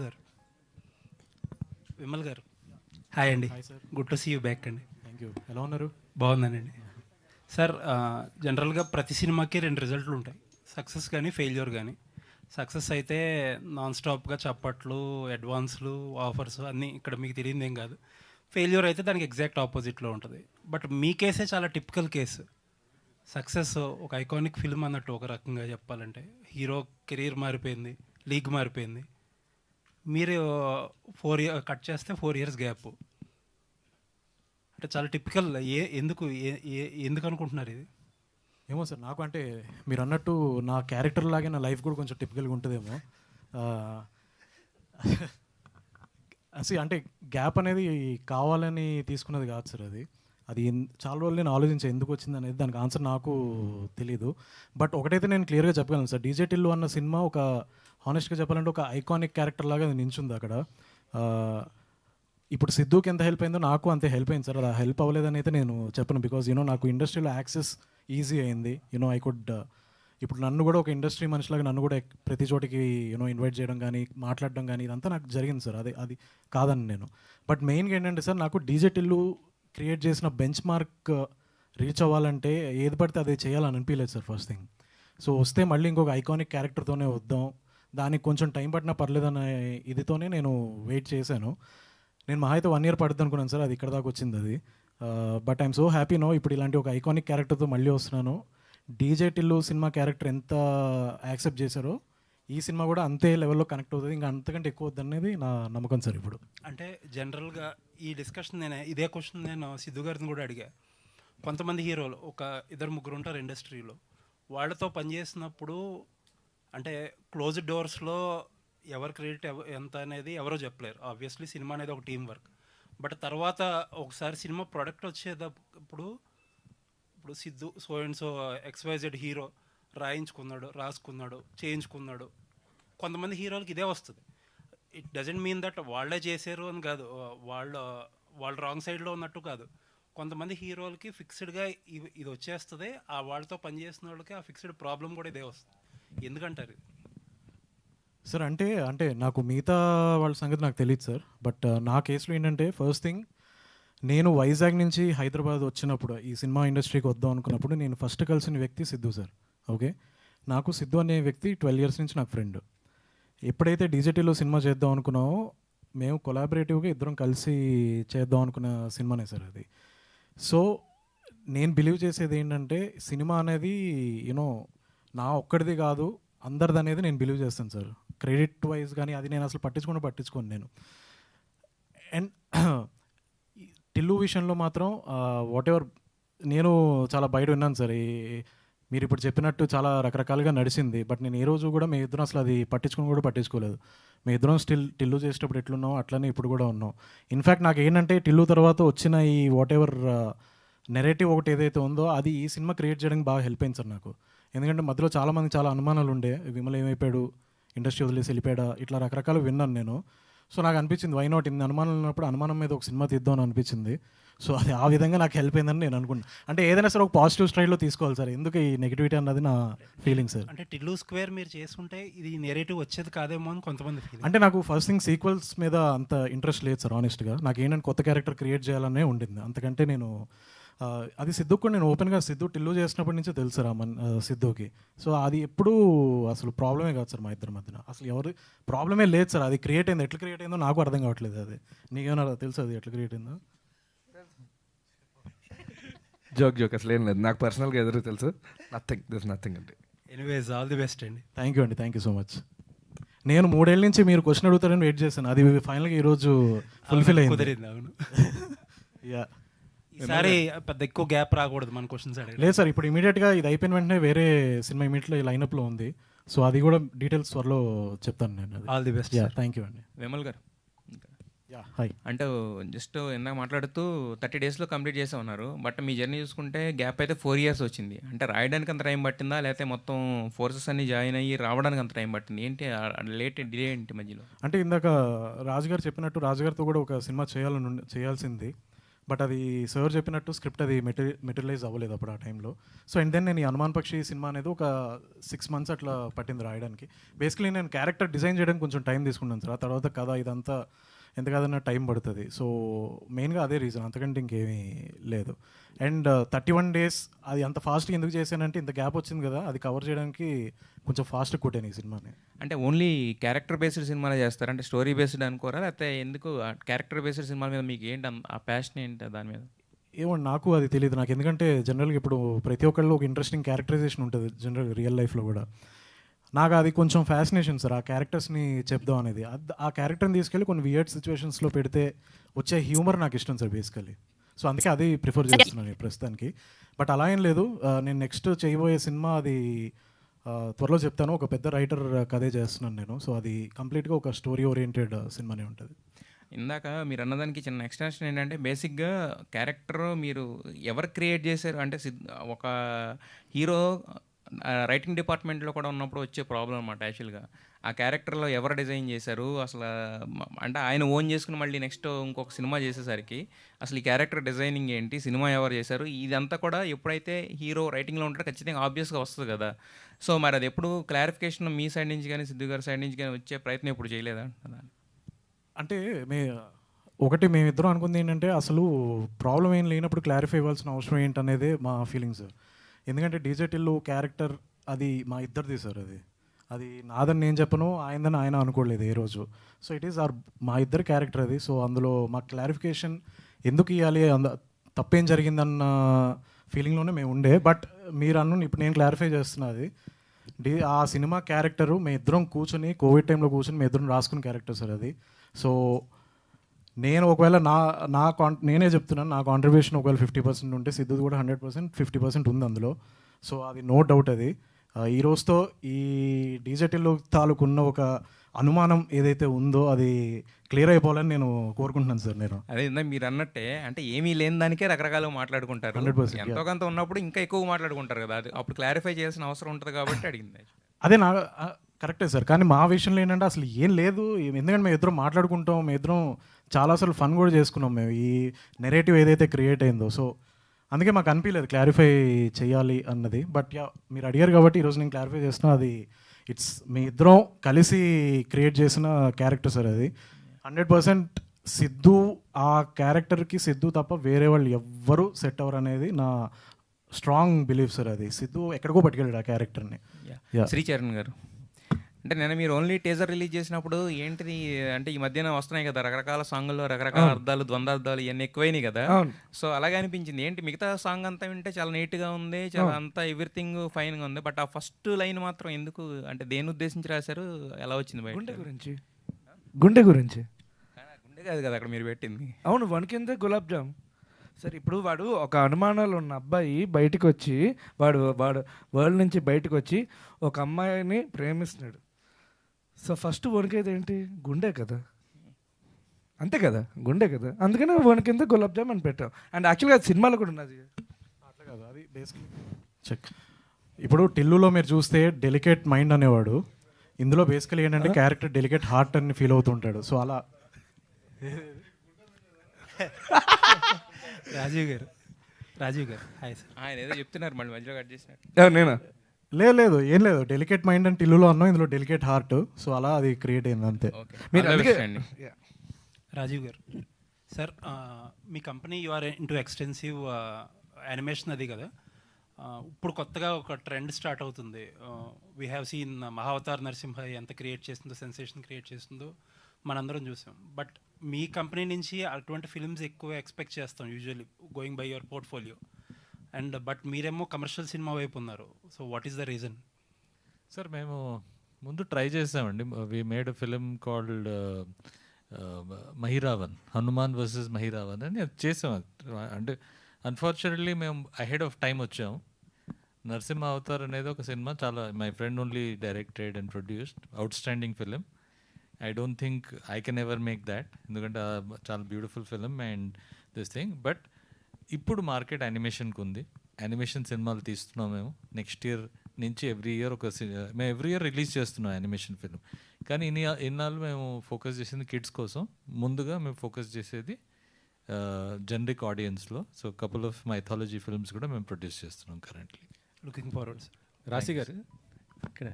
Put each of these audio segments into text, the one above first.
గారు విమల్ గారు హాయ్ అండి. Hi sir. Good to see you back అండి. Thank you. ఎలా ఉన్నారు? బాగున్నానండి సార్. జనరల్గా ప్రతి సినిమాకి రెండు రిజల్ట్లు ఉంటాయి, సక్సెస్ కానీ ఫెయిల్యూర్ కానీ. సక్సెస్ అయితే నాన్ స్టాప్గా చప్పట్లు, అడ్వాన్స్లు, ఆఫర్స్ అన్నీ ఇక్కడ మీకు తెలియదు ఏం కాదు. ఫెయిల్యూర్ అయితే దానికి ఎగ్జాక్ట్ ఆపోజిట్లో ఉంటుంది. బట్ మీ కేసే చాలా టిపికల్ కేసు. సక్సెస్ ఒక ఐకానిక్ ఫిల్మ్ అన్నట్టు, ఒక రకంగా చెప్పాలంటే హీరో కెరీర్ మారిపోయింది, లీగ్ మారిపోయింది. మీరు 4 years కట్ చేస్తే 4 years గ్యాప్. అంటే చాలా టిపికల్. ఎందుకు అనుకుంటున్నారు ఇది? ఏమో సార్, నాకు అంటే మీరు అన్నట్టు నా క్యారెక్టర్ లాగే నా లైఫ్ కూడా కొంచెం టిపికల్గా ఉంటుందేమో. అసలు అంటే గ్యాప్ అనేది కావాలని తీసుకున్నది కాదు సార్. అది అది చాలా రోజులు నేను ఆలోచించే ఎందుకు వచ్చింది అనేది, దానికి ఆన్సర్ నాకు తెలీదు. బట్ ఒకటైతే నేను క్లియర్గా చెప్పగలను సార్, డీజే టిల్లు అన్న సినిమా ఒక హానెస్ట్గా చెప్పాలంటే ఒక ఐకానిక్ క్యారెక్టర్ లాగా అది నించుంది అక్కడ. ఇప్పుడు సిద్ధుకి ఎంత హెల్ప్ అయిందో నాకు అంతే హెల్ప్ అయింది సార్. అది హెల్ప్ అవ్వలేదని అయితే నేను చెప్పను, బికాజ్ నాకు ఇండస్ట్రీలో యాక్సెస్ ఈజీ అయింది. ఐ కుడ్ ఇప్పుడు నన్ను కూడా ఒక ఇండస్ట్రీ మనిషిలాగా నన్ను కూడా ప్రతి చోటికి ఇన్వైట్ చేయడం కానీ మాట్లాడడం కానీ ఇదంతా నాకు జరిగింది సార్. అది కాదని నేను. బట్ మెయిన్గా ఏంటంటే సార్, నాకు డీజే టిల్లు క్రియేట్ చేసిన బెంచ్ మార్క్ రీచ్ అవ్వాలంటే ఏది పడితే అదే చేయాలని అనిపించలేదు సార్ ఫస్ట్ థింగ్. సో వస్తే మళ్ళీ ఇంకొక ఐకానిక్ క్యారెక్టర్తోనే వద్దాం, దానికి కొంచెం టైం పట్టినా పర్లేదన్న ఇదితోనే నేను వెయిట్ చేశాను. నేను మహా అయితే 1 year పడుతుంది అనుకున్నాను సార్, అది ఇక్కడ దాకా వచ్చింది అది. బట్ ఐఎమ్ సో హ్యాపీ ఇప్పుడు ఇలాంటి ఒక ఐకానిక్ క్యారెక్టర్తో మళ్ళీ వస్తున్నాను. డీజే టిల్లు సినిమా క్యారెక్టర్ ఎంత యాక్సెప్ట్ చేశారో ఈ సినిమా కూడా అంతే లెవెల్లో కనెక్ట్ అవుతుంది, ఇంకా అంతకంటే ఎక్కువ వద్దనేది నా నమ్మకం సార్. ఇప్పుడు అంటే జనరల్గా ఈ డిస్కషన్ ఇదే క్వశ్చన్ నేను సిద్ధు గారిని కూడా అడిగా. కొంతమంది హీరోలు ఒక 2-3 ఉంటారు ఇండస్ట్రీలో, వాళ్ళతో పనిచేసినప్పుడు అంటే క్లోజ్డ్ డోర్స్లో ఎవరు క్రెడిట్ ఎంత అనేది ఎవరో చెప్పలేరు. ఆబ్వియస్లీ సినిమా అనేది ఒక టీం వర్క్. బట్ తర్వాత ఒకసారి సినిమా ప్రొడక్ట్ వచ్చేటప్పుడు ఇప్పుడు Siddhu so and so XYZ hero రాసుకున్నాడు, చేయించుకున్నాడు. కొంతమంది హీరోలకి ఇదే వస్తుంది. ఇట్ డజంట్ మీన్ దట్ వాళ్ళే చేశారు అని కాదు, వాళ్ళు రాంగ్ సైడ్లో ఉన్నట్టు కాదు. కొంతమంది హీరోలకి ఫిక్స్డ్గా ఇది వచ్చేస్తుంది, ఆ వాళ్ళతో పనిచేసిన వాళ్ళకి ఆ ఫిక్స్డ్ ప్రాబ్లం కూడా ఇదే వస్తుంది. ఎందుకంటారు సార్? అంటే నాకు మిగతా వాళ్ళ సంగతి నాకు తెలియదు సార్. బట్ నా కేసులో ఏంటంటే, ఫస్ట్ థింగ్, నేను వైజాగ్ నుంచి హైదరాబాద్ వచ్చినప్పుడు ఈ సినిమా ఇండస్ట్రీకి వద్దాం అనుకున్నప్పుడు నేను ఫస్ట్ కలిసిన వ్యక్తి సిద్ధు సార్. ఓకే, నాకు సిద్ధు అనే వ్యక్తి 12 years నుంచి నాకు ఫ్రెండ్. ఎప్పుడైతే డీజేటీలో సినిమా చేద్దాం అనుకున్నామో మేము కొలాబరేటివ్గా ఇద్దరం కలిసి చేద్దాం అనుకున్న సినిమానే సార్ అది. సో నేను బిలీవ్ చేసేది ఏంటంటే, సినిమా అనేది నా ఒక్కడిది కాదు, అందరిది అనేది నేను బిలీవ్ చేస్తాను సార్. క్రెడిట్ వైజ్ కానీ అది నేను అసలు పట్టించుకోను నేను. అండ్ టిల్లు విషయంలో మాత్రం వాట్ ఎవర్, నేను చాలా బయట విన్నాను సార్. మీరు ఇప్పుడు చెప్పినట్టు చాలా రకరకాలుగా నడిచింది. బట్ నేను ఏ రోజు కూడా మీ ఇద్దరం అసలు అది పట్టించుకోలేదు. మీ ఇద్దరం స్టిల్ టిల్లు చేసేటప్పుడు ఎట్లున్నాం అట్లనే ఇప్పుడు కూడా ఉన్నాం. ఇన్ఫ్యాక్ట్ నాకు ఏంటంటే, టిల్లు తర్వాత వచ్చిన ఈ వాట్ ఎవర్ నెరేటివ్ ఒకటి ఏదైతే ఉందో అది ఈ సినిమా క్రియేట్ చేయడానికి బాగా హెల్ప్ అయింది సార్ నాకు. ఎందుకంటే మధ్యలో చాలామంది చాలా అనుమానాలు ఉండే, విమల్ ఏమైపోయాడు, ఇండస్ట్రీ వదిలేసి వెళ్ళిపోయాడా, ఇట్లా రకరకాలు విన్నాను నేను. సో నాకు అనిపించింది, వై నాట్, ఇన్ని అనుమానాలు ఉన్నప్పుడు అనుమానం మీద ఒక సినిమా తీద్దామని అనిపించింది. సో అది ఆ విధంగా నాకు హెల్ప్ అయిందని నేను అనుకుంటున్నాను. అంటే ఏదైనా సరే ఒక పాజిటివ్ స్టైల్లో తీసుకోవాలి సార్, ఎందుకు ఈ నెగిటివిటీ అన్నది నా ఫీలింగ్ సార్. అంటే టిల్లు స్క్వేర్ మీరు చేసుకుంటే ఇది నెరేటివ్ వచ్చేది కాదేమో అని కొంతమంది ఫీలింగ్. అంటే నాకు ఫస్ట్ థింగ్ సీక్వెల్స్ మీద అంత ఇంట్రెస్ట్ లేదు సార్ ఆనెస్ట్గా. నాకు ఏంటంటే కొత్త క్యారెక్టర్ క్రియేట్ చేయాలనే ఉండింది, అంతకంటే నేను అది సిద్ధుకు కూడా నేను ఓపెన్గా సిద్ధు టిల్లు చేసినప్పటి నుంచే తెలుసు సార్ సిద్ధుకి. సో అది ఎప్పుడూ అసలు ప్రాబ్లమే కాదు సార్ మా ఇద్దరి మధ్యన, అసలు ఎవరు ప్రాబ్లమే లేదు సార్. అది క్రియేట్ అయింది, ఎట్లా క్రియేట్ అయిందో నాకు అర్థం కావట్లేదు. అది నీకేమన్నా తెలుసు అది ఎట్లా క్రియేట్ అయిందో? జోక్ అసలు ఏం లేదు, నాకు పర్సనల్గా ఎదురు తెలుసు. నథింగ్ అండి. ఎనీవేస్, ఆల్ ది బెస్ట్ అండి. థ్యాంక్ యూ అండి, థ్యాంక్ యూ సో మచ్. నేను 3 ఏళ్ళ నుంచి మీరు క్వశ్చన్ అడుగుతారని వెయిట్ చేశాను, అది ఫైనల్గా ఈరోజు ఫుల్ఫిల్ అయింది. కుదిరింది, అవును. యా, ఈసారి పెద్ద ఎక్కువ గ్యాప్ రాకూడదు మన క్వశ్చన్స్ అడిగి. లేదు సార్, ఇప్పుడు ఇమీడియట్గా ఇది అయిపోయిన వెంటనే వేరే సినిమా ఇమీడియట్గా ఈ లైనప్లో ఉంది. సో అది కూడా డీటెయిల్స్ త్వరలో చెప్తాను నేను. All the best. Yeah, thank you అండి. విమల్ గారు, యా, హాయ్. అంటే జస్ట్ ఇందాక మాట్లాడుతూ 30 daysలో కంప్లీట్ చేసే ఉన్నారు. బట్ మీ జర్నీ చూసుకుంటే గ్యాప్ అయితే 4 years వచ్చింది. అంటే రాయడానికి అంత టైం పట్టిందా, లేకపోతే మొత్తం ఫోర్సెస్ అన్ని జాయిన్ అయ్యి రావడానికి అంత టైం పట్టింది ఏంటి? డిలే ఏంటి మధ్యలో? అంటే ఇందాక రాజుగారు చెప్పినట్టు రాజుగారితో కూడా ఒక సినిమా చేయాల్సింది. బట్ అది సార్ చెప్పినట్టు స్క్రిప్ట్ అది మెటీరియలైజ్ అవ్వలేదు అప్పుడు ఆ టైంలో. సో అండ్ దెన్ నేను ఈ హనుమాన్ పక్షి సినిమా అనేది ఒక 6 months అట్లా పట్టింది రాయడానికి. బేసికలీ నేను క్యారెక్టర్ డిజైన్ చేయడానికి కొంచెం టైం తీసుకున్నాను సార్. ఆ తర్వాత కథ ఇదంతా ఎంత కాదన్నా టైం పడుతుంది. సో మెయిన్గా అదే రీజన్, అంతకంటే ఇంకేమీ లేదు. అండ్ 31 days అది అంత ఫాస్ట్గా ఎందుకు చేశానంటే ఇంత గ్యాప్ వచ్చింది కదా, అది కవర్ చేయడానికి కొంచెం ఫాస్ట్గా కొట్టాను ఈ సినిమాని. అంటే ఓన్లీ క్యారెక్టర్ బేస్డ్ సినిమాలే చేస్తారా, అంటే స్టోరీ బేస్డ్ అనుకోరా, లేకపోతే ఎందుకు క్యారెక్టర్ బేస్డ్ సినిమాల మీద మీకు ఏంటి ఆ ప్యాషన్ ఏంటి దాని మీద? ఏమండి నాకు అది తెలియదు. నాకు ఎందుకంటే జనరల్గా ఇప్పుడు ప్రతి ఒక్కళ్ళు ఒక ఇంట్రెస్టింగ్ క్యారెక్టరైజేషన్ ఉంటుంది జనరల్గా రియల్ లైఫ్లో కూడా. నాకు అది కొంచెం ఫ్యాసినేషన్ సార్, ఆ క్యారెక్టర్స్ని చెప్దాం అనేది. ఆ క్యారెక్టర్ని తీసుకెళ్ళి కొన్ని వియర్డ్ సిచ్యువేషన్స్లో పెడితే వచ్చే హ్యూమర్ నాకు ఇష్టం సార్ బేసికలీ. సో అందుకే అది ప్రిఫర్ చేస్తున్నాను ఈ ప్రస్తుతానికి. బట్ అలా ఏం లేదు, నేను నెక్స్ట్ చేయబోయే సినిమా అది త్వరలో చెప్తాను. ఒక పెద్ద రైటర్ కథే చేస్తున్నాను నేను. సో అది కంప్లీట్గా ఒక స్టోరీ ఓరియంటెడ్ సినిమానే ఉంటుంది. ఇందాక మీరు అన్నదానికి చిన్న ఎక్స్టెన్షన్ ఏంటంటే బేసిక్గా క్యారెక్టర్ మీరు ఎవరు క్రియేట్ చేశారు అంటే ఒక హీరో రైటింగ్ డిపార్ట్మెంట్లో కూడా ఉన్నప్పుడు వచ్చే ప్రాబ్లం అనమాట యాక్చువల్గా. ఆ క్యారెక్టర్లో ఎవరు డిజైన్ చేశారు అసలు, అంటే ఆయన ఓన్ చేసుకుని మళ్ళీ నెక్స్ట్ ఇంకొక సినిమా చేసేసరికి అసలు ఈ క్యారెక్టర్ డిజైనింగ్ ఏంటి, సినిమా ఎవరు చేశారు, ఇదంతా కూడా ఎప్పుడైతే హీరో రైటింగ్లో ఉంటారో ఖచ్చితంగా ఆబ్వియస్గా వస్తుంది కదా. సో మరి అది ఎప్పుడు క్లారిఫికేషన్ మీ సైడ్ నుంచి కానీ సిద్ధు గారి సైడ్ నుంచి కానీ వచ్చే ప్రయత్నం ఎప్పుడు చేయలేదా? అంటే ఒకటి మేమిద్దరం అనుకుంది ఏంటంటే అసలు ప్రాబ్లం ఏం లేనప్పుడు క్లారిఫై ఇవ్వాల్సిన అవసరం ఏంటనేదే మా ఫీలింగ్ సార్. ఎందుకంటే డీజే టిల్లు క్యారెక్టర్ అది మా ఇద్దరిది సార్. అది నాదని నేను చెప్పను, ఆయనదని ఆయన అనుకోలేదు ఏ రోజు. సో ఇట్ ఈస్ మా ఇద్దరి క్యారెక్టర్ అది. సో అందులో మా క్లారిఫికేషన్ ఎందుకు ఇవ్వాలి, తప్పేం జరిగిందన్న ఫీలింగ్లోనే మేము ఉండే. బట్ మీరు ఇప్పుడు నేను క్లారిఫై చేస్తున్నది ఆ సినిమా క్యారెక్టరు మేము ఇద్దరం కూర్చొని కోవిడ్ టైంలో కూర్చొని మేము ఇద్దరం రాసుకున్న క్యారెక్టర్ సార్ అది. సో నేను ఒకవేళ నేనే చెప్తున్నాను, నా కాంట్రిబ్యూషన్ ఒకవేళ 50% ఉంటే సిద్ధుది కూడా 100% 50% ఉంది అందులో. సో అది నో డౌట్. అది ఈ రోజుతో ఈ డీజెటిల్లో తాలూకున్న ఒక అనుమానం ఏదైతే ఉందో అది క్లియర్ అయిపోవాలని నేను కోరుకుంటున్నాను సార్. నేను అదే ఇందాక మీరు అన్నట్టే, అంటే ఏమీ లేని దానికే రకరకాలుగా మాట్లాడుకుంటారు. 100%, ఎంతో కొంత ఉన్నప్పుడు ఇంకా ఎక్కువ మాట్లాడుకుంటారు కదా, అది అప్పుడు క్లారిఫై చేయాల్సిన అవసరం ఉంటుంది కాబట్టి అడిగింది. అదే కరెక్టే సార్. కానీ మా విషయంలో ఏంటంటే అసలు ఏం లేదు. ఎందుకంటే మేము ఇద్దరం మాట్లాడుకుంటాం, మేము ఇద్దరం చాలా అసలు ఫన్ కూడా చేసుకున్నాం మేము ఈ నెరేటివ్ ఏదైతే క్రియేట్ అయిందో. సో అందుకే మాకు అనిపించలేదు క్లారిఫై చేయాలి అన్నది. బట్ మీరు అడిగారు కాబట్టి ఈరోజు నేను క్లారిఫై చేస్తున్నా. అది మీ ఇద్దరం కలిసి క్రియేట్ చేసిన క్యారెక్టర్ సార్ అది. 100% సిద్ధు ఆ క్యారెక్టర్కి సిద్ధు తప్ప వేరే వాళ్ళు ఎవ్వరూ సెట్ అవ్వరు అనేది నా స్ట్రాంగ్ బిలీఫ్ సార్. అది సిద్ధు ఎక్కడికో పట్టుకెళ్ళాడు ఆ క్యారెక్టర్ని. శ్రీచరణ్ గారు, అంటే నేను మీరు ఓన్లీ టీజర్ రిలీజ్ చేసినప్పుడు ఏంటిది అంటే ఈ మధ్యన వస్తున్నాయి కదా రకరకాల సాంగుల్లో రకరకాల అర్థాలు, ద్వంద్వార్థాలు ఇవన్నీ ఎక్కువైనాయి కదా. సో అలాగే అనిపించింది ఏంటి మిగతా సాంగ్ అంతా వింటే చాలా నీట్గా ఉంది, చాలా అంతా ఎవ్రీథింగ్ ఫైన్గా ఉంది, బట్ ఆ ఫస్ట్ లైన్ మాత్రం ఎందుకు, అంటే దేని ఉద్దేశించి రాశారు, ఎలా వచ్చింది బయట? గుండె గురించి గుండె కాదు కదా అక్కడ మీరు పెట్టింది. అవును, వణికిందే గులాబ్ జామ్ సార్. ఇప్పుడు వాడు ఒక అనుమానాలు ఉన్న అబ్బాయి బయటకు వచ్చి వాడు వరల్డ్ నుంచి బయటకు వచ్చి ఒక అమ్మాయిని ప్రేమిస్తున్నాడు. సో ఫస్ట్ వణికేది ఏంటి? గుండె కదా, అంతే కదా, గుండె కదా. అందుకనే వణికిందే గులాబ్ జామ్ అని పెట్టాం. అండ్ యాక్చువల్గా అది సినిమాలో కూడా ఉన్నది. అట్లా కదా, అది బేసిక్లీ చెక్. ఇప్పుడు టిల్లులో మీరు చూస్తే డెలికేట్ మైండ్ అనేవాడు, ఇందులో బేసికలీ ఏంటంటే క్యారెక్టర్ డెలికేట్ హార్ట్ అని ఫీల్ అవుతుంటాడు. సో అలా రాజీవ్ గారు హాయ్ సార్. ఆయన ఏదో చెప్తున్నారు మళ్ళీ మధ్యలో కట్ చేసినట్టు. నేనా? లేదు ఏం లేదు, డెలికేట్ మైండ్ అని టిల్లులో అన్నాం, ఇందులో డెలికేట్ హార్ట్. సో అలా అది క్రియేట్ అయింది అంతే. మీరు అందుకే రాజీవ్ గారు సార్, మీ company you are into extensive animation అది కదా. ఇప్పుడు కొత్తగా ఒక ట్రెండ్ స్టార్ట్ అవుతుంది. We have seen Mahavatar Narasimha ఎంత క్రియేట్ చేస్తుందో, సెన్సేషన్ క్రియేట్ చేస్తుందో మనందరం చూసాం. బట్ మీ కంపెనీ నుంచి అటువంటి ఫిల్మ్స్ ఎక్కువ ఎక్స్పెక్ట్ చేస్తాం usually going by your portfolio. And but మీరేమో కమర్షియల్ సినిమా వైపు ఉన్నారు. So what is the reason? Sir మేము ముందు ట్రై చేసామండి. We made a film called Mahiravan, Hanuman versus Mahiravan అని అది చేసాం. అంటే అన్ఫార్చునేట్లీ మేము అహెడ్ ఆఫ్ టైం వచ్చాము. నరసింహ అవతార్ అనేది ఒక సినిమా చాలా my friend only directed and produced, out standing film. I don't think I can ever make that, ఎందుకంటే చాలా beautiful film and this thing. But ఇప్పుడు మార్కెట్ యానిమేషన్కి ఉంది, యానిమేషన్ సినిమాలు తీస్తున్నాం మేము. నెక్స్ట్ ఇయర్ నుంచి ఎవ్రీ ఇయర్ మేము ఎవ్రీ ఇయర్ రిలీజ్ చేస్తున్నాం యానిమేషన్ ఫిలిం. కానీ ఇన్నాళ్ళు మేము ఫోకస్ చేసింది కిడ్స్ కోసం. ముందుగా మేము ఫోకస్ చేసేది జనరిక్ ఆడియన్స్లో. So couple of mythology films కూడా మేము ప్రొడ్యూస్ చేస్తున్నాం కరెంట్లీ. Looking forward sir. రాశి గారు ఇక్కడ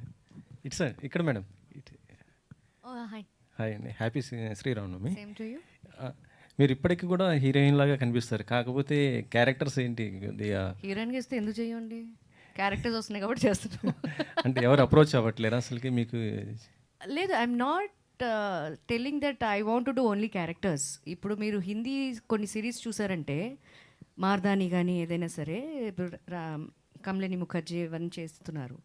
ఇట్స్ ఇక్కడ మేడం హాయ్ హాయ్ అండి, happy Sri Rama Navami. Same to you. మీరు ఇప్పటికీ కూడా హీరోయిన్ లాగా కనిపిస్తారు, కాకపోతే క్యారెక్టర్స్ ఏంటి కొద్దిగా హీరోయిన్గా ఇస్తే ఎందుకు చేయండి, క్యారెక్టర్స్ వస్తున్నాయి కాబట్టి చేస్తున్నాం. అంటే ఎవరు అప్రోచ్ అవ్వట్లేరు అసలుకి మీకు? లేదు, I'm not telling that I want to do only characters. ఇప్పుడు మీరు హిందీ కొన్ని సిరీస్ చూసారంటే మార్దాని కానీ ఏదైనా సరే, ఇప్పుడు కమలిని ముఖర్జీ ఇవన్నీ చేస్తున్నారు.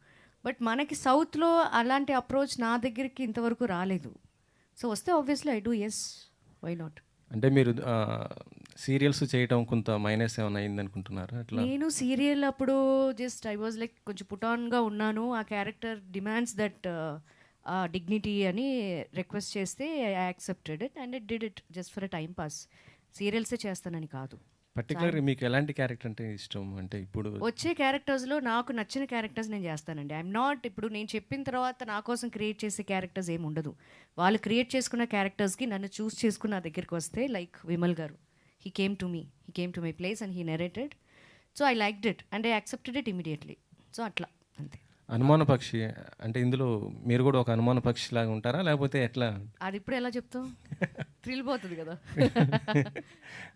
బట్ మనకి సౌత్లో అలాంటి అప్రోచ్ నా దగ్గరికి ఇంతవరకు రాలేదు. సో వస్తే obviously I do, yes, why not. అంటే మీరు సీరియల్స్ చేయటం కొంత మైనస్ ఏమైనా అయింది అనుకుంటున్నారా అట్లా? నేను సీరియల్ అప్పుడు జస్ట్ ఐ వాజ్ లైక్ కొంచెం పుటాన్గా ఉన్నాను. ఆ క్యారెక్టర్ డిమాండ్స్ దట్ డిగ్నిటీ అని రిక్వెస్ట్ చేస్తే I accepted it and it did it just for a time pass. సీరియల్సే చేస్తానని కాదు. పర్టికులర్గా మీకు ఎలాంటి క్యారెక్టర్ అంటే ఇష్టం? అంటే ఇప్పుడు వచ్చే క్యారెక్టర్స్లో నాకు నచ్చిన క్యారెక్టర్స్ నేను చేస్తానండి. ఐఎమ్ నాట్ ఇప్పుడు నేను చెప్పిన తర్వాత నా కోసం క్రియేట్ చేసే క్యారెక్టర్స్ ఏమి ఉండదు. వాళ్ళు క్రియేట్ చేసుకున్న క్యారెక్టర్స్కి నన్ను చూస్ చేసుకుని నా దగ్గరికి వస్తే, లైక్ విమల్ గారు, he came to my place and he narrated. So I liked it and I accepted it immediately. So అట్లా అంతే. అనుమాన పక్షి అంటే ఇందులో మీరు కూడా ఒక అనుమాన పక్షి లాగా ఉంటారా లేకపోతే ఎట్లా? అది ఇప్పుడు ఎలా చెప్తాం, థ్రిల్ పోతుంది కదా.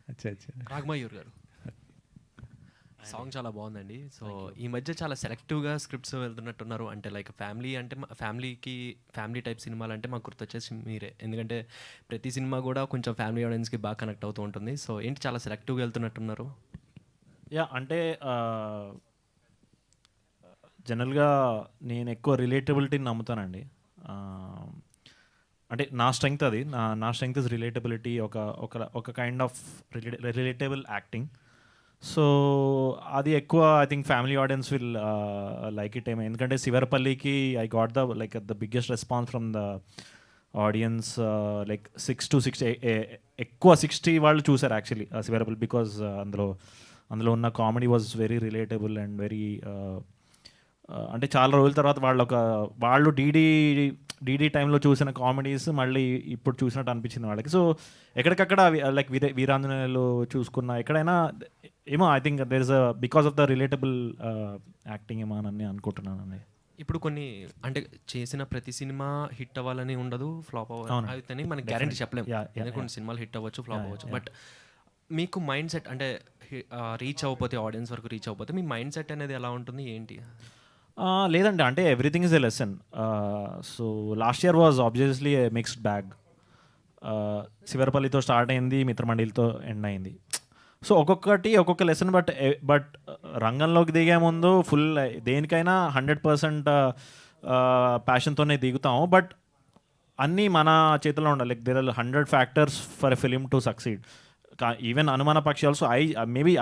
అచ్చా అచ్చా. రాగమయూర్ గారు, సాంగ్ చాలా బాగుందండి. సో ఈ మధ్య చాలా సెలెక్టివ్గా స్క్రిప్ట్స్ వెళ్తున్నట్టున్నారు. అంటే లైక్ ఫ్యామిలీ అంటే ఫ్యామిలీ టైప్ సినిమాలు అంటే మాకు గుర్తొచ్చేసి మీరే, ఎందుకంటే ప్రతి సినిమా కూడా కొంచెం ఫ్యామిలీ ఆడియన్స్కి బాగా కనెక్ట్ అవుతూ ఉంటుంది. సో ఏంటి చాలా సెలెక్టివ్గా వెళ్తున్నట్టున్నారు? యా అంటే జనరల్గా నేను ఎక్కువ రిలేటబిలిటీని నమ్ముతానండి. అంటే నా స్ట్రెంగ్త్ అది, నా స్ట్రెంగ్త్ ఇస్ రిలేటబిలిటీ, ఒక kind of relatable acting. So అది ఎక్కువ I think family audience will like it ఏమో. ఎందుకంటే శివరపల్లికి I got the biggest response from the audience. Like 6 to 60 ఎక్కువ 60 వాళ్ళు చూసారు యాక్చువల్లీ శివరపల్లి, బికాజ్ అందులో ఉన్న comedy was very relatable and very అంటే చాలా రోజుల తర్వాత వాళ్ళు డీడీ టైంలో చూసిన కామెడీస్ మళ్ళీ ఇప్పుడు చూసినట్టు అనిపించింది వాళ్ళకి. సో ఎక్కడికక్కడ లైక్ వీరాంజనేయులు చూసుకున్న ఎక్కడైనా ఏమో I think there is because of the relatable acting ఏమో అని అనుకుంటున్నానండి. ఇప్పుడు కొన్ని అంటే చేసిన ప్రతి సినిమా హిట్ అవ్వాలని ఉండదు, ఫ్లాప్ అవ్వాలని మనకి గ్యారెంటీ చెప్పలేము. కొన్ని సినిమాలు హిట్ అవ్వచ్చు, ఫ్లాప్ అవ్వచ్చు. బట్ మీకు మైండ్ సెట్ అంటే రీచ్ అవ్వకపోతే, ఆడియన్స్ వరకు రీచ్ అవ్వకపోతే మీ మైండ్ సెట్ అనేది ఎలా ఉంటుంది, ఏంటి? లేదండి, అంటే everything is a lesson. So last year was obviously a mixed bag. శివరపల్లితో స్టార్ట్ అయింది, మిత్రమండలితో ఎండ్ అయింది. సో ఒక్కొక్క లెసన్. బట్ రంగంలోకి దిగే ముందు ఫుల్ దేనికైనా 100% ప్యాషన్తోనే దిగుతాము. బట్ అన్నీ మన చేతిలో ఉండాలి. Like there are 100 factors for a film to succeed. Even Anumana Pakshi also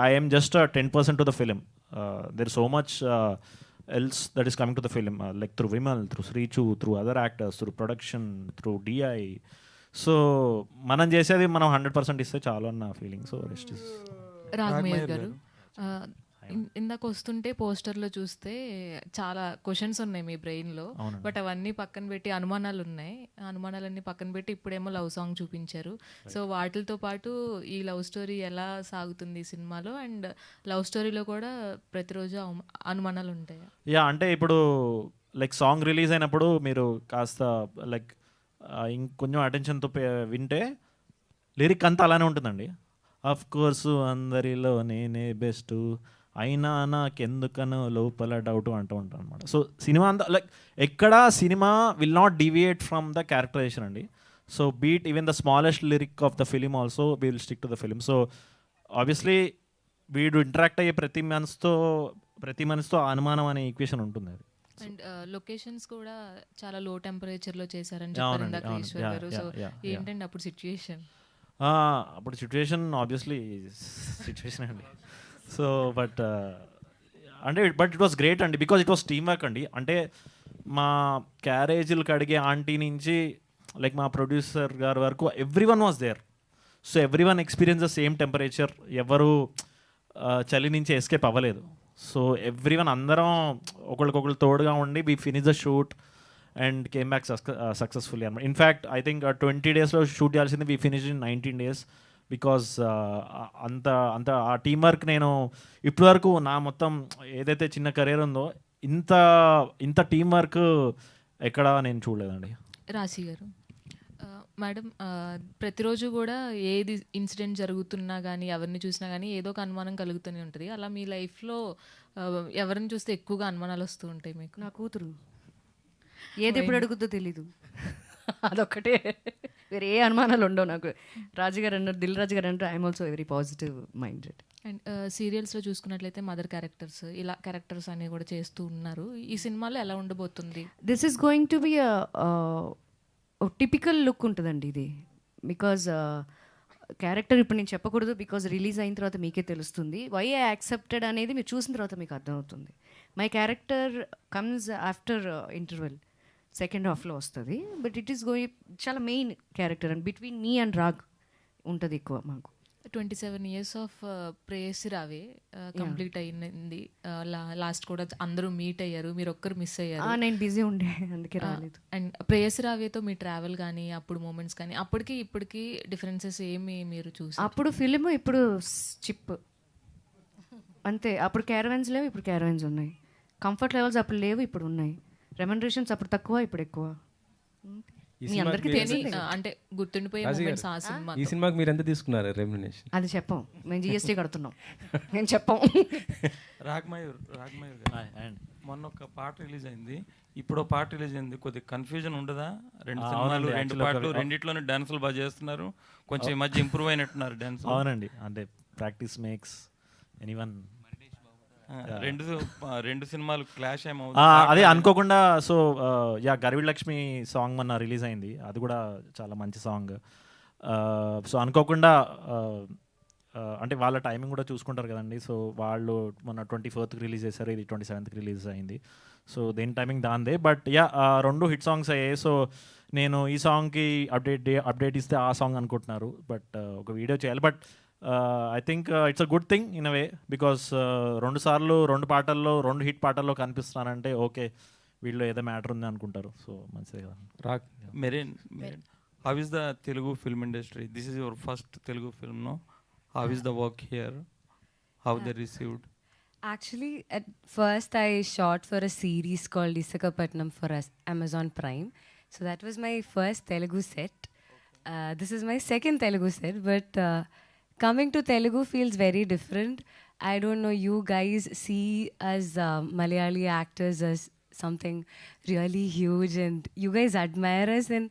I am just 10% to the film. There is so much else that is coming to the film, like through Vimal, through Srichu, through other actors, through production, through DI. So మనం చేసేది మనం 100% ఇస్తే చాలు అన్న feeling. So rest is Raghamayya గారు, ఇందాక వస్తుంటే పోస్టర్లో చూస్తే చాలా క్వశ్చన్స్ ఉన్నాయి మీ బ్రెయిన్లో, బట్ అవన్నీ పక్కన పెట్టి అనుమానాలు ఉన్నాయి. అనుమానాలన్నీ పక్కన పెట్టి ఇప్పుడేమో లవ్ సాంగ్ చూపించారు. సో వాటితో పాటు ఈ లవ్ స్టోరీ ఎలా సాగుతుంది ఈ సినిమాలో, అండ్ లవ్ స్టోరీలో కూడా ప్రతిరోజు అనుమానాలు ఉంటాయి. యా అంటే ఇప్పుడు లైక్ సాంగ్ రిలీజ్ అయినప్పుడు మీరు కాస్త లైక్ ఇంకొంచెం అటెన్షన్తో వింటే లిరిక్ అంతా అలానే ఉంటుందండి. అఫ్ కోర్సు అందరిలో నేనే బెస్ట్, అయినా నాకెందుకనో లోపల డౌట్ అంటూ ఉంటాను అనమాట. సో సినిమా అంతా లైక్ ఎక్కడ cinema will not deviate from the characterisation అండి. So beat even the smallest lyric of the film also we will stick to the film. So obviously వీడు ఇంటరాక్ట్ అయ్యే ప్రతి మనిషితో అనుమానం అనే ఈక్వేషన్ ఉంటుంది. అది అండ్ లొకేషన్స్ కూడా చాలా లో టెంపరేచర్లో చేశారని చెప్పారు ఇందాక ఈశ్వర్ గారు. సో ఏంటంటే అప్పుడు సిచ్యువేషన్ ఆబ్వియస్లీ సిచ్యువేషన్ అండి. So but it was great అండి, because it was team work అండి. అంటే మా క్యారేజీలు కడిగే ఆంటీ నుంచి లైక్ మా ప్రొడ్యూసర్ గారి వరకు everyone was there. So everyone experience the same temperature. ఎవరు చలి నుంచి ఎస్కేప్ అవ్వలేదు. సో ఎవ్రీవన్ అందరం ఒకరికొకరు తోడుగా ఉండి we finish the shoot and came back successfully అనమాట. ఇన్ఫ్యాక్ట్ ఐ థింక్ 20 daysలో షూట్ చేయాల్సింది we finish in 19 days. Because అంత అంత ఆ టీం వర్క్ నేను ఇప్పటివరకు నా మొత్తం ఏదైతే చిన్న కెరీర్ ఉందో ఇంత ఇంత టీం వర్క్ ఎక్కడ నేను చూడలేదండి. రాశి గారు, మేడం, ప్రతిరోజు కూడా ఏది ఇన్సిడెంట్ జరుగుతున్నా కానీ ఎవరిని చూసినా కానీ ఏదో ఒక అనుమానం కలుగుతూనే ఉంటుంది. అలా మీ లైఫ్లో ఎవరిని చూస్తే ఎక్కువగా అనుమానాలు వస్తూ ఉంటాయి మీకు? నా కూతురు ఏది ఎప్పుడు అడుగుద్దో తెలీదు, అదొక్కటే. వేరే ఏ అనుమానాలు ఉండవు నాకు. రాజుగారు అన్నారు, దిల్ రాజు గారు అంటే I'm also very positive minded. And సీరియల్స్లో చూసుకున్నట్లయితే మదర్ క్యారెక్టర్స్, ఇలా క్యారెక్టర్స్ అనేవి కూడా చేస్తూ ఉన్నారు. ఈ సినిమాలో ఎలా ఉండబోతుంది? This is going to B typical look ఉంటుందండి ఇది. బికాజ్ క్యారెక్టర్ ఇప్పుడు నేను చెప్పకూడదు, బికాజ్ రిలీజ్ అయిన తర్వాత మీకే తెలుస్తుంది. వై ఐ యాక్సెప్టెడ్ అనేది మీరు చూసిన తర్వాత మీకు అర్థమవుతుంది. My character comes after interval, second హాఫ్లో వస్తుంది. బట్ ఇట్ ఈస్ గోయింగ్ చాలా main character and between me and రాగ్ ఉంటుంది ఎక్కువ మాకు. 27 years ఆఫ్ ప్రేయసి రావే కంప్లీట్ అయింది. లాస్ట్ కూడా అందరూ మీట్ అయ్యారు, మీరు ఒక్కరు మిస్ అయ్యారు. నేను బిజీ ఉండే అందుకే రాలేదు. అండ్ ప్రేయసి రావేతో మీ ట్రావెల్ కానీ అప్పుడు మూమెంట్స్ కానీ అప్పటికి ఇప్పటికి డిఫరెన్సెస్ ఏమి మీరు చూసి? అప్పుడు ఫిలిం, ఇప్పుడు చిప్ అంతే. అప్పుడు క్యారవెన్స్ లేవు, ఇప్పుడు క్యారవెన్స్ ఉన్నాయి. కంఫర్ట్ లెవెల్స్ అప్పుడు లేవు, ఇప్పుడు ఉన్నాయి. రెమ్యునరేషన్స్ అప్పుడు తక్కువ, ఇప్పుడు ఎక్కువ. మీ అందరికీ తెలిసిందే. అంటే గుర్తుండిపోయే మూమెంట్స్ ఆ సినిమా. ఈ సినిమాకి మీరు ఎంత తీసుకున్నారు రెమ్యునరేషన్? అది చెప్పం, మేము జిఎస్టీ కడుతున్నాం, నేను చెప్పం. రాగ్మయూర్ గారు, మొన్న ఒక పాట రిలీజ్ అయింది, ఇప్పుడు పాట రిలీజ్ అయింది. కొద్దిగా కన్ఫ్యూజన్ ఉండదా? రెండు సినిమాలు, రెండు పాటలు, రెండిట్లోనే డాన్సులు బాగా చేస్తున్నారు. కొంచెం ఈ మధ్య ఇంప్రూవ్ అయినట్టున్నారు డాన్స్. అవునండి, అంటే ప్రాక్టీస్ మేక్స్ ఎనీవన్. రెండు సినిమాలు క్లాష్ అదే అనుకోకుండా. సో గర్విడ్ లక్ష్మి సాంగ్ మొన్న రిలీజ్ అయింది, అది కూడా చాలా మంచి సాంగ్. సో అనుకోకుండా అంటే వాళ్ళ టైమింగ్ కూడా చూసుకుంటారు కదండి. సో వాళ్ళు మొన్న 24th రిలీజ్ చేశారు, ఇది 27th రిలీజ్ అయింది. సో దేని టైమింగ్ దాందే. బట్ రెండు హిట్ సాంగ్స్ అయ్యాయి. సో నేను ఈ సాంగ్కి అప్డేట్ ఇస్తే ఆ సాంగ్ అనుకుంటున్నారు, బట్ ఒక వీడియో చేయాలి. But I think it's a good thing in a way, because 2 సార్లు 2 పాటల్లో 2 హిట్ పాటల్లో కనిపిస్తున్నానంటే ఓకే, వీళ్ళు ఏదో మ్యాటర్ ఉంది అనుకుంటారు. సో మంచిదే కదా. Marine, how is the Telugu film industry? This is your first Telugu film, no? How is the work here? How they received? Actually, at first I shot for a series called Isakapatnam for Amazon Prime. So that was my first Telugu set. This is my second Telugu set, but coming to Telugu feels very different. I don't know, you guys see us Malayali actors as something really huge, and you guys admire us, and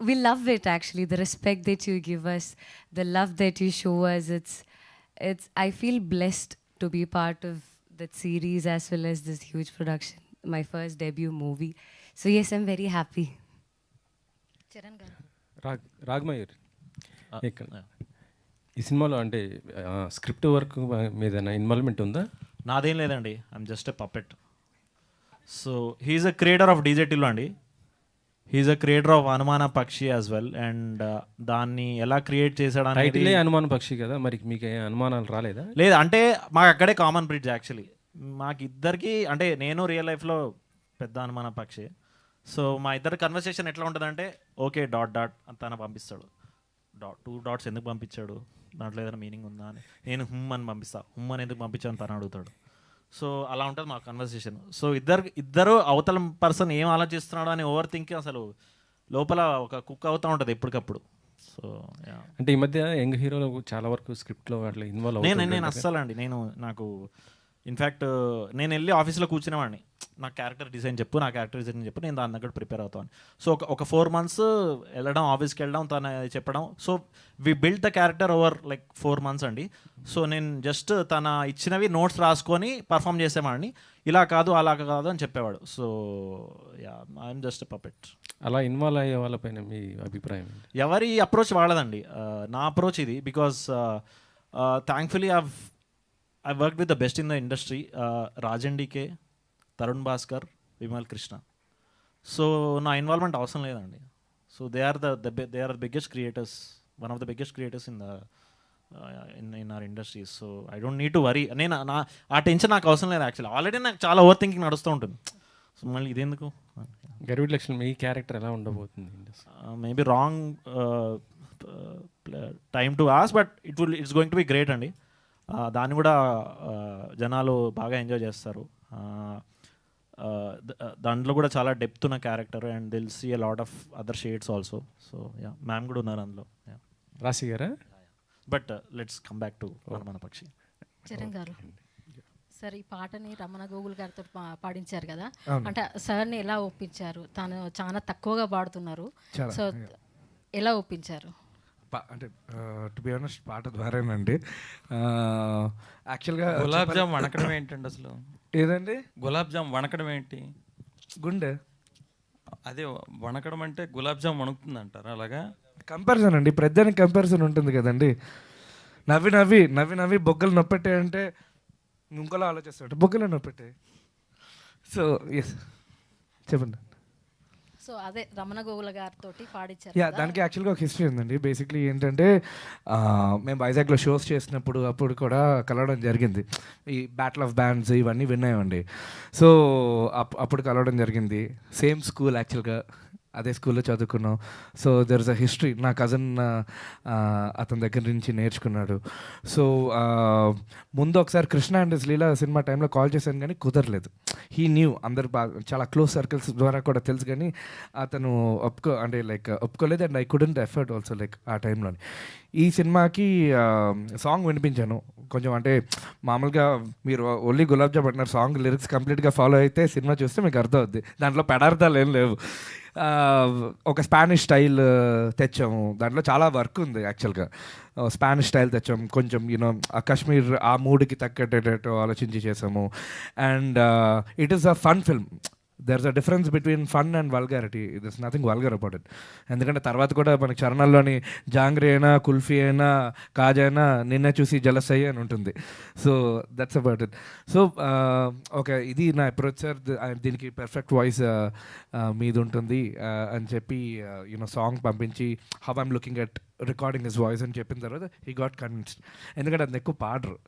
we love it actually. The respect that you give us, the love that you show us, it's I feel blessed to be part of that series as well as this huge production, my first debut movie. So yes, I'm very happy. Charan గారు, రాగ్మయూర్, ఈ సినిమాలో అంటే script work మీద involvement ఉందా? నాదేం లేదండి, I'm just a puppet. So he's a creator of DJ Tillu అండి. He's a creator of అనుమాన పక్షి యాజ్ వెల్. అండ్ దాన్ని ఎలా క్రియేట్ చేశాడు టైటిలే అనుమాన పక్షి కదా, మరి మీకు అనుమానాలు రాలేదా? లేదు, అంటే మాకు అక్కడే కామన్ బ్రిడ్జ్ యాక్చువల్లీ. మాకు ఇద్దరికి, అంటే నేను రియల్ లైఫ్లో పెద్ద అనుమాన పక్షి. సో మా ఇద్దరు కన్వర్సేషన్ ఎట్లా ఉంటుందంటే, ఓకే డాట్ డాట్ తన పంపిస్తాడు, 2 dots ఎందుకు పంపించాడు, దాంట్లో ఏదైనా మీనింగ్ ఉందా అని. నేను అని పంపిస్తా, అని ఎందుకు పంపించాను తను అడుగుతాడు. సో అలా ఉంటుంది మా కన్వర్సేషన్. సో ఇద్దరు అవతల పర్సన్ ఏం ఆలోచిస్తున్నాడు అని ఓవర్ థింక్ అసలు లోపల ఒక కుక్ అవుతూ ఉంటుంది ఎప్పటికప్పుడు. సో అంటే ఈ మధ్య యంగ్ హీరోలు చాలా వరకు స్క్రిప్ట్లో అట్లా ఇన్వాల్వ్ నేను అస్సలు అండి, నాకు ఇన్ఫ్యాక్ట్ నేను వెళ్ళి ఆఫీస్లో కూర్చునేవాడిని, నా క్యారెక్టర్ డిజైన్ చెప్పు, నా క్యారెక్టర్ డిజైన్ చెప్పు, నేను దాని దగ్గర ప్రిపేర్ అవుతాను. సో ఒక 4 months వెళ్ళడం, ఆఫీస్కి వెళ్ళడం, తను చెప్పడం. So we build the character over like 4 months అండి. సో నేను జస్ట్ తన ఇచ్చినవి నోట్స్ రాసుకొని పర్ఫామ్ చేసేవాడిని, ఇలా కాదు అలా కాదు అని చెప్పేవాడు. So I'm just puppet. అలా ఇన్వాల్వ్ అయ్యే వాళ్ళపైన మీ అభిప్రాయం? ఎవరి అప్రోచ్ వాళ్ళదండి, నా అప్రోచ్ ఇది. Because thankfully I worked with the best in the industry, Rajan DK, Tarun Bhaskar, Vimal Krishna. So na involvement అవసరం లేదండి. So they are the biggest creators, one of the biggest creators in the in our industry. So I don't need to worry. నేను ఆ tension నాకు అవసరం లేదు actually. Already నాకు చాలా over thinking నడుస్తూ ఉంటుంది. సో మళ్ళీ ఇదేందుకు. గర్విడ్ లక్ష్మి, మీ క్యారెక్టర్ ఎలా ఉండబోతుంది? Maybe wrong time to ask, but it's going to be great అండి. దాన్ని కూడా జనాలు బాగా ఎంజాయ్ చేస్తారు. దాంట్లో కూడా చాలా డెప్త్ ఉన్న character and they'll see a lot of other shades also. So yeah, ma'am కూడా ఉన్నారు అందులో. రాశి గారా? But let's come back to మన పక్షి. చరణ్ గారు, సార్ ఈ పాటని రమణ గోగుల్ గారితో పాడించారు కదా, అంటే సార్ని ఎలా ఒప్పించారు? తాను చాలా తక్కువగా పాడుతున్నారు, సో ఎలా ఒప్పించారు? అంటే టు బి ఆనెస్ట్ పాట ద్వారానండి. యాక్చువల్గా గులాబ్ జామ్ వణకడం ఏంటండి అసలు? ఏదండి? గులాబ్ జామ్ వణకడం ఏంటి? గుండె. అదే వణకడం అంటే గులాబ్ జామ్ వణుకుతుంది అంటారు, అలాగా? కంపారిజన్ అండి, ప్రతిదానికి కంపారిజన్ ఉంటుంది కదండి. నవ్వి నవ్వి నవ్వి నవ్వి బొగ్గలు నొప్పెట్టే అంటే ఇంకోలా ఆలోచిస్తాడు, బొగ్గలు నొప్పెట్టే. సో ఎస్, చెప్పండి. సో అదే రమణ గోగుల గారితో పాడించారు. యా, దానికి యాక్చువల్గా ఒక హిస్టరీ ఉందండి. బేసిక్లీ ఏంటంటే మేము వైజాగ్లో షోస్ చేసినప్పుడు అప్పుడు కూడా కలవడం జరిగింది. ఈ బ్యాటిల్ ఆఫ్ బ్యాండ్స్ ఇవన్నీ విన్నాయండి. సో అప్పుడు కలవడం జరిగింది. సేమ్ స్కూల్ యాక్చువల్గా, అదే స్కూల్లో చదువుకున్నాం. So there is a history. నా కజిన్ అతని దగ్గర నుంచి నేర్చుకున్నాడు. సో ముందు ఒకసారి కృష్ణ అండ్ లీలా సినిమా టైంలో కాల్ చేశాను కానీ కుదరలేదు. హీ న్యూ, అందరు బాగా చాలా క్లోజ్ సర్కిల్స్ ద్వారా కూడా తెలుసు, కానీ అతను ఒప్పుకోలేదు. And I couldn't effort also like ఆ టైంలోని. ఈ సినిమాకి సాంగ్ వినిపించాను కొంచెం. అంటే మామూలుగా మీరు ఓన్లీ గులాబ్ జామ్ అంటున్నారు, సాంగ్ లిరిక్స్ కంప్లీట్గా ఫాలో అయితే సినిమా చూస్తే మీకు అర్థం అవుద్ది. దాంట్లో పెడార్థాలు ఏం లేవు. ఒక స్పానిష్ స్టైల్ తెచ్చాము, దాంట్లో చాలా వర్క్ ఉంది యాక్చువల్గా. స్పానిష్ స్టైల్ తెచ్చాము, కొంచెం యూనో కాశ్మీర్ ఆ మూడ్కి తగ్గట్టేటట్టు ఆలోచించి చేసాము. And it is a fun film. There is a difference between fun and vulgarity. It is nothing vulgar about it. ఎందుకంటే తర్వాత కూడా మనకి చరణాల్లోని జాంగ్రీ అయినా, కుల్ఫీ అయినా, కాజా అయినా నిన్నే చూసి జలస్ అయ్యి అని ఉంటుంది. So that's about it. So ఇది నా అప్రోచ్ సార్. దీనికి పర్ఫెక్ట్ వాయిస్ మీది ఉంటుంది అని చెప్పి యూనో సాంగ్ పంపించి how I'm looking at recording his voice అని చెప్పిన తర్వాత హీ గాట్ కన్విన్స్డ్. ఎందుకంటే అది ఎక్కువ పాడరు.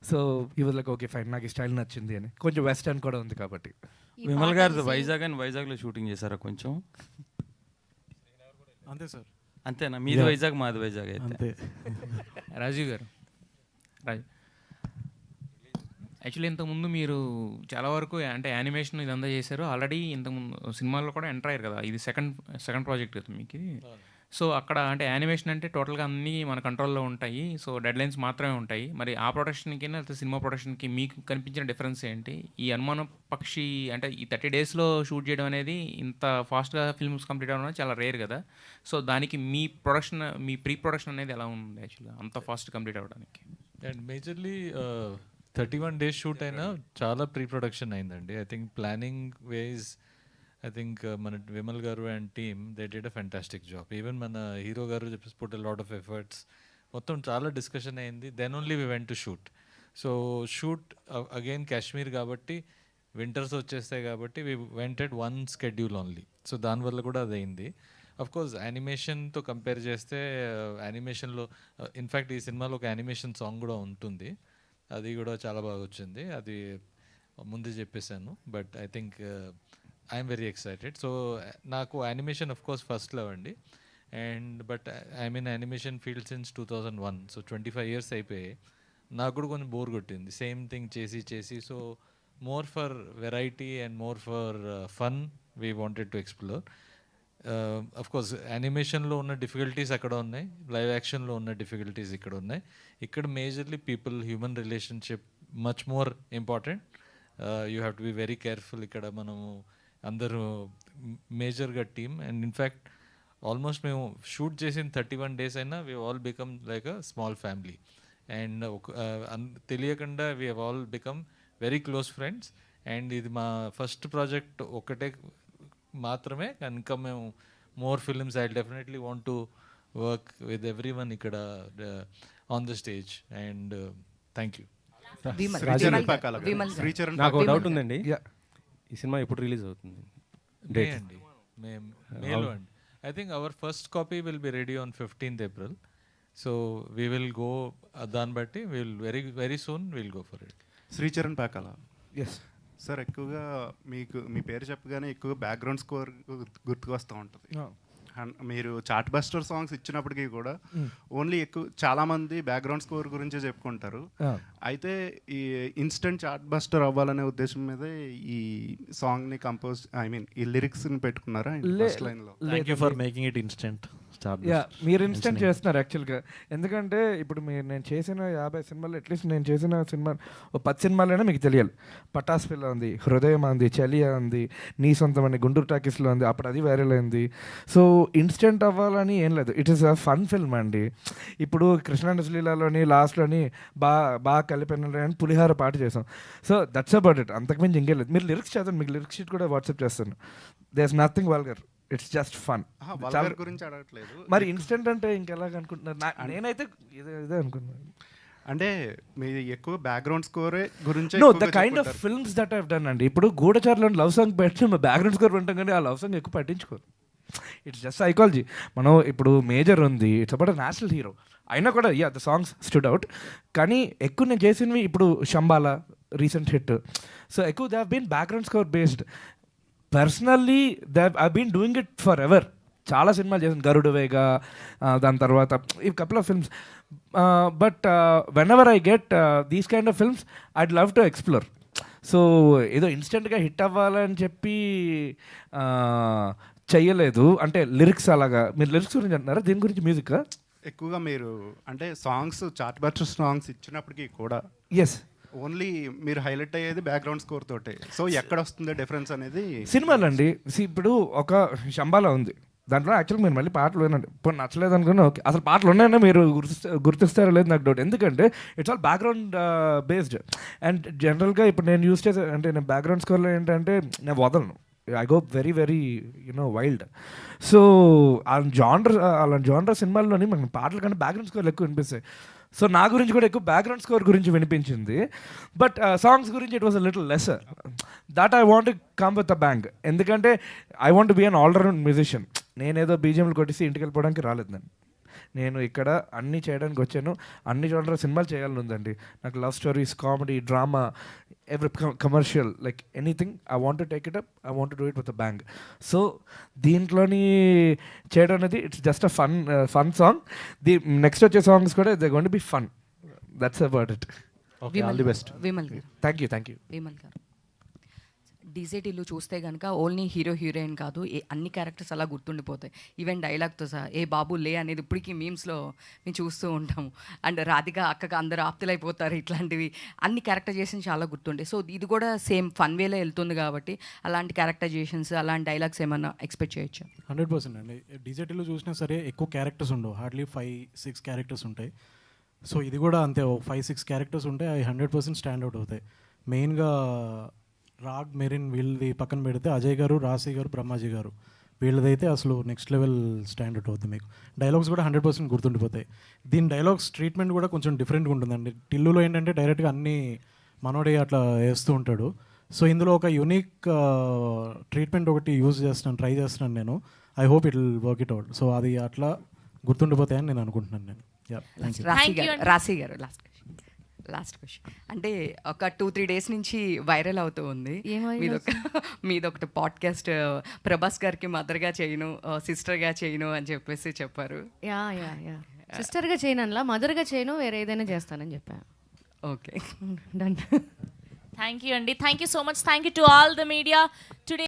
So he was like okay fine, నాకు ఈ స్టైల్ నచ్చింది అని. కొంచెం వెస్టర్న్ కూడా ఉంది కాబట్టి. విమల్ గారు వైజాగ్ అని వైజాగ్లో షూటింగ్ చేశారా కొంచెం? అంతే సార్. అంతేనా? మీది వైజాగ్, మాది వైజాగ్ అయితే. రాజీవ్ గారు, యాక్చువల్లీ ఇంతకుముందు మీరు చాలా వరకు అంటే యానిమేషన్ ఇదంతా చేశారు. ఆల్రెడీ ఇంతకుముందు సినిమాల్లో కూడా ఎంటర్ అయ్యారు కదా, ఇది సెకండ్ ప్రాజెక్ట్ కదా మీకు. సో అక్కడ అంటే యానిమేషన్ అంటే టోటల్గా అన్నీ మన కంట్రోల్లో ఉంటాయి, సో డెడ్ లైన్స్ మాత్రమే ఉంటాయి. మరి ఆ ప్రొడక్షన్కి లేకపోతే సినిమా ప్రొడక్షన్కి మీకు కనిపించిన డిఫరెన్స్ ఏంటి? ఈ అనుమాన పక్షి అంటే ఈ 30 daysలో షూట్ చేయడం అనేది, ఇంత ఫాస్ట్గా ఫిల్మ్స్ కంప్లీట్ అవ్వడం అనేది చాలా రేర్ కదా. సో దానికి మీ ప్రీ ప్రొడక్షన్ అనేది ఎలా ఉంది యాక్చువల్గా అంత ఫాస్ట్ కంప్లీట్ అవ్వడానికి? అండ్ మేజర్లీ 31 days షూట్ అయినా చాలా ప్రీ ప్రొడక్షన్ అయిందండి. I think planning was I think మన Vimal garu and team they did a fantastic job. Even మన హీరో గారు చెప్పేసి put a lot of efforts. మొత్తం చాలా డిస్కషన్ అయింది. Then only we went to shoot. So shoot again Kashmir కాబట్టి winters వచ్చేస్తాయి కాబట్టి we went at one schedule only. So దానివల్ల కూడా అది అయింది. అఫ్ కోర్స్ యానిమేషన్తో కంపేర్ చేస్తే యానిమేషన్లో ఇన్ఫ్యాక్ట్ ఈ సినిమాలో ఒక యానిమేషన్ సాంగ్ కూడా ఉంటుంది, అది కూడా చాలా బాగా వచ్చింది. అది ముందే చెప్పేశాను. But I think I'm very excited. So నాకు animation of course first love అండి. And but I mean animation field since 2001. So 25 years అయిపోయాయి. నాకు కూడా కొంచెం బోర్ కొట్టింది సేమ్ థింగ్ చేసి. So more for variety and more for fun we wanted to explore. Of course యానిమేషన్లో ఉన్న difficulties అక్కడ ఉన్నాయి, లైవ్ యాక్షన్లో ఉన్న డిఫికల్టీస్ ఇక్కడ ఉన్నాయి. ఇక్కడ majorly people human relationship much more important. You have to be very careful. ఇక్కడ మనము అందరూ మేజర్గా టీమ్. అండ్ ఇన్ఫ్యాక్ట్ ఆల్మోస్ట్ మేము షూట్ చేసిన 31 days అయినా we all become like a small family. And తెలియకుండా we have all become very close friends. And ఇది మా ఫస్ట్ ప్రాజెక్ట్ ఒకటే మాత్రమే కనుక మేము more films I definitely want to work with every one ఇక్కడ on the stage. And thank you. నాకు doubt ఉందండి, ఈ సినిమా ఎప్పుడు రిలీజ్ అవుతుంది? మే అండి, మేలో అండి. I think our first copy will be ready on 15th April. So we will go, దాన్ని బట్టి will very soon will go for it. Sricharan Pakala. Yes sir, ఎక్కువగా మీకు మీ పేరు చెప్పగానే ఎక్కువగా బ్యాక్గ్రౌండ్ స్కోర్ గుర్తుకు వస్తూ ఉంటుంది. మీరు చార్ట్ బస్టర్ సాంగ్స్ ఇచ్చినప్పటికీ కూడా ఓన్లీ చాలా మంది బ్యాక్గ్రౌండ్ స్కోర్ గురించే చెప్పుకుంటారు. అయితే ఈ ఇన్స్టెంట్ చార్ట్ బస్టర్ అవ్వాలనే ఉద్దేశం మీద ఈ సాంగ్ ని కంపోజ్ ఈ లిరిక్స్ ని పెట్టుకున్నారా ఫస్ట్ లైన్ లో? Thank you for making it instant. మీరు ఇన్స్టెంట్ చేస్తున్నారు యాక్చువల్గా. ఎందుకంటే ఇప్పుడు నేను చేసిన 50 సినిమాలు, అట్లీస్ట్ నేను చేసిన సినిమా 10 సినిమాలైనా మీకు తెలియాలి. పటాస్ పిల్ల ఉంది, హృదయం ఉంది, చలియా ఉంది, నీ సొంతమని గుంటూరు టాకీస్లో ఉంది, అప్పుడు అది వైరల్ అయింది. సో ఇన్స్టెంట్ అవ్వాలని ఏం లేదు, it is a fun film అండి. ఇప్పుడు కృష్ణానసులీలలోని లాస్ట్లోని బాగా కలిపిన పులిహార పాట చేసాం. సో దట్స్ అబౌట్ ఇట్, అంతకుమించి ఇంకేం లేదు. మీరు లిరిక్స్ చదవండి, మీకు లిరిక్స్ షీట్ కూడా వాట్సాప్ చేస్తాను. There is nothing vulgar, it's just fun. గురించి అడగట్లేదు మరి ఇన్స్టెంట్ అంటే ఇంకెలాగ అనుకుంటున్నారు? నేనైతే ఇదే అనుకున్నాను. అంటే మీరు ఎక్కువ బ్యాక్గ్రౌండ్ స్కోరే గురించి the kind of films that have done అండి. ఇప్పుడు గూఢచారులో లవ్ సాంగ్ పెట్టి బ్యాక్గ్రౌండ్ స్కోర్ వింటాం, కానీ ఆ లవ్ సాంగ్ ఎక్కువ పట్టించుకోరు. It's just psychology. మనం ఇప్పుడు మేజర్ ఉంది, ఇట్స్ అబౌట్ నేషనల్ హీరో అయినా కూడా ద సాంగ్స్ స్టూడ్ అవుట్. కానీ ఎక్కువ నేను చేసినవి ఇప్పుడు శంబాలా రీసెంట్ హిట్. సో ఎక్కువ they have been background score based. Personally I been doing it forever. చాలా సినిమాలు చేశాను, గరుడు వేగ, దాని తర్వాత ఈ couple of films. But whenever I get these kind of films I'd love to explore. So ఏదో ఇన్స్టెంట్గా hit అవ్వాలని చెప్పి చెయ్యలేదు. అంటే లిరిక్స్ అలాగా. మీరు లిరిక్స్ గురించి అంటున్నారా, దీని గురించి మ్యూజిక్ ఎక్కువగా మీరు అంటే సాంగ్స్ చార్ట్ బస్టర్ సాంగ్స్ ఇచ్చినప్పటికీ కూడా ఎస్ ఓన్లీ మీరు హైలైట్ అయ్యేది బ్యాక్గ్రౌండ్ స్కోర్ తోటే. సో ఎక్కడ వస్తుంది డిఫరెన్స్ అనేది సినిమాలు అండి. ఇప్పుడు ఒక శంబాలా ఉంది, దాంట్లో యాక్చువల్గా మీరు మళ్ళీ పాటలు వినండి. ఇప్పుడు నచ్చలేదు అనుకున్నా ఓకే, అసలు పాటలు ఉన్నాయన్నా మీరు గుర్తిస్తారో లేదు నాకు డౌట్. ఎందుకంటే it's all background based. And జనరల్గా ఇప్పుడు నేను యూస్ చేసే అంటే నేను బ్యాక్గ్రౌండ్ స్కోర్లో ఏంటంటే నేను వదలను, I go very very wild. So అలాంటి జానర్ సినిమాల్లోని మనకి పాటల కంటే బ్యాక్గ్రౌండ్ స్కోర్లు ఎక్కువ వినిపిస్తాయి. సో నా గురించి కూడా ఎక్కువ బ్యాక్గ్రౌండ్ స్కోర్ గురించి వినిపించింది. బట్ సాంగ్స్ గురించి it was a little lesser. That I want come with a bang. ఎందుకంటే I want be an all round musician. నేనేదో బీజిఎంలు కొట్టేసి ఇంటికి వెళ్ళిపోవడానికి రాలేదు. నేను ఇక్కడ అన్నీ చేయడానికి వచ్చాను. అన్ని జోనర్ సినిమాలు చేయాలని ఉందండి నాకు. Love stories, comedy, drama, every commercial, like anything I want to take it up. I want to do it with a bang. So దీంట్లోని చేయడం అనేది it's just a fun song. Next వచ్చే సాంగ్స్ కూడా they going to be fun. That's about it. Okay, all the best. Vimal గారు, thank you. Vimal గారు, డీజేటీలో చూస్తే కనుక only hero heroine కాదు, అన్ని క్యారెక్టర్స్ అలా గుర్తుండిపోతాయి. ఈవెన్ డైలాగ్తో సహా ఏ బాబు లే అనేది ఇప్పటికీ మీమ్స్లో మేము చూస్తూ ఉంటాము. అండ్ రాధిక అక్కగా అందరు ఆప్తులైపోతారు, ఇట్లాంటివి అన్ని క్యారెక్టరైజేషన్స్ చాలా గుర్తుంటాయి. సో ఇది కూడా సేమ్ ఫన్ వేలో వెళ్తుంది కాబట్టి అలాంటి క్యారెక్టరైజేషన్స్, అలాంటి డైలాగ్స్ ఏమన్నా ఎక్స్పెక్ట్ చేయొచ్చు? 100% అండి. డీజేటీలో చూసినా సరే ఎక్కువ క్యారెక్టర్స్ ఉండవు, హార్డ్లీ 5-6 క్యారెక్టర్స్ ఉంటాయి. సో ఇది కూడా అంతే, 5-6 క్యారెక్టర్స్ ఉంటాయి, అవి 100% స్టాండ్ అవుట్ అవుతాయి. మెయిన్గా రాగ్, మెరిన్ వీళ్ళది పక్కన పెడితే అజయ్ గారు, రాశి గారు, బ్రహ్మాజీ గారు వీళ్ళదైతే అసలు నెక్స్ట్ లెవెల్ స్టాండ్ అవుట్ అవుతుంది. మీకు డైలాగ్స్ కూడా 100% గుర్తుండిపోతాయి. దీని డైలాగ్స్ ట్రీట్మెంట్ కూడా కొంచెం డిఫరెంట్గా ఉంటుందండి. టిల్లులో ఏంటంటే డైరెక్ట్గా అన్నీ మనోడే అట్లా వేస్తూ ఉంటాడు. సో ఇందులో ఒక యూనిక్ ట్రీట్మెంట్ ఒకటి ట్రై చేస్తున్నాను నేను. I hope it will work it out. So అది అట్లా గుర్తుండిపోతాయని నేను అనుకుంటున్నాను నేను. రాశి గారు లాస్ట్ క్వశ్చన్. అంటే ఒక 2-3 డేస్ నుంచి వైరల్ అవుతూ ఉంది మీదొకటి పాడ్కాస్ట్, ప్రభాస్ గారికి మదర్గా చేయను, సిస్టర్గా చేయను అని చెప్పేసి చెప్పారు. సిస్టర్గా చేయను అలా, మదర్గా చేయను, వేరే ఏదైనా చేస్తానని చెప్పా. Okay, done. థ్యాంక్ యూ అండి. Thank you so much. Thank you to all the media today.